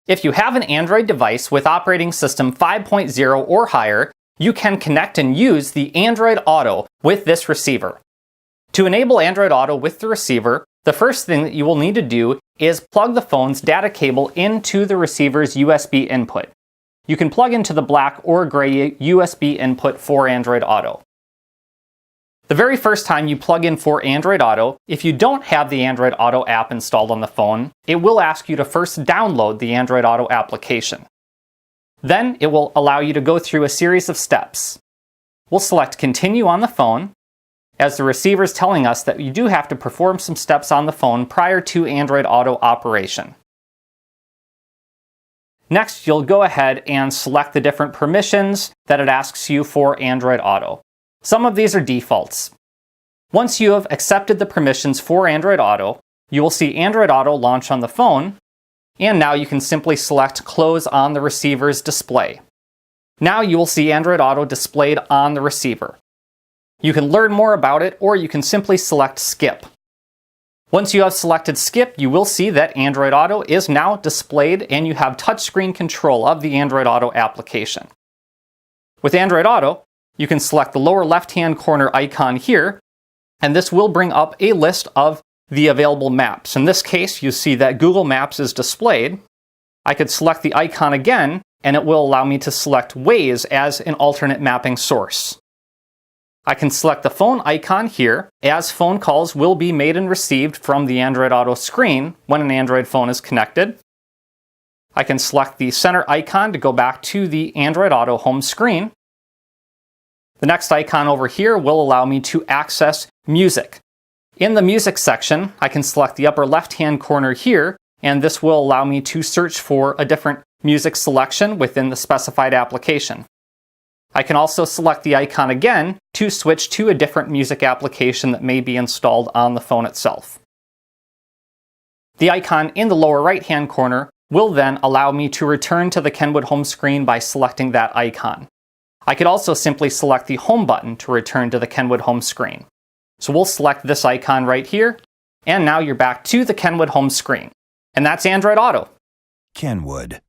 If you have an Android device with operating system 5.0 or higher, you can connect and use the Android Auto with this receiver. To enable Android Auto with the receiver, the first thing that you will need to do is plug the phone's data cable into the receiver's USB input. You can plug into the black or gray USB input for Android Auto. The very first time you plug in for Android Auto, if you don't have the Android Auto app installed on the phone, it will ask you to first download the Android Auto application. Then it will allow you to go through a series of steps. We'll select Continue on the phone, as the receiver is telling us that you do have to perform some steps on the phone prior to Android Auto operation. Next, you'll go ahead and select the different permissions that it asks you for Android Auto. Some of these are defaults. Once you have accepted the permissions for Android Auto, you will see Android Auto launch on the phone, and now you can simply select Close on the receiver's display. Now you will see Android Auto displayed on the receiver. You can learn more about it, or you can simply select Skip. Once you have selected Skip, you will see that Android Auto is now displayed and you have touchscreen control of the Android Auto application. With Android Auto, you can select the lower left-hand corner icon here, and this will bring up a list of the available maps. In this case, you see that Google Maps is displayed. I could select the icon again, and it will allow me to select Waze as an alternate mapping source. I can select the phone icon here, as phone calls will be made and received from the Android Auto screen when an Android phone is connected. I can select the center icon to go back to the Android Auto home screen. The next icon over here will allow me to access music. In the music section, I can select the upper left-hand corner here, and this will allow me to search for a different music selection within the specified application. I can also select the icon again to switch to a different music application that may be installed on the phone itself. The icon in the lower right-hand corner will then allow me to return to the Kenwood home screen by selecting that icon. I could also simply select the home button to return to the Kenwood home screen. So we'll select this icon right here, and now you're back to the Kenwood home screen. And that's Android Auto. Kenwood.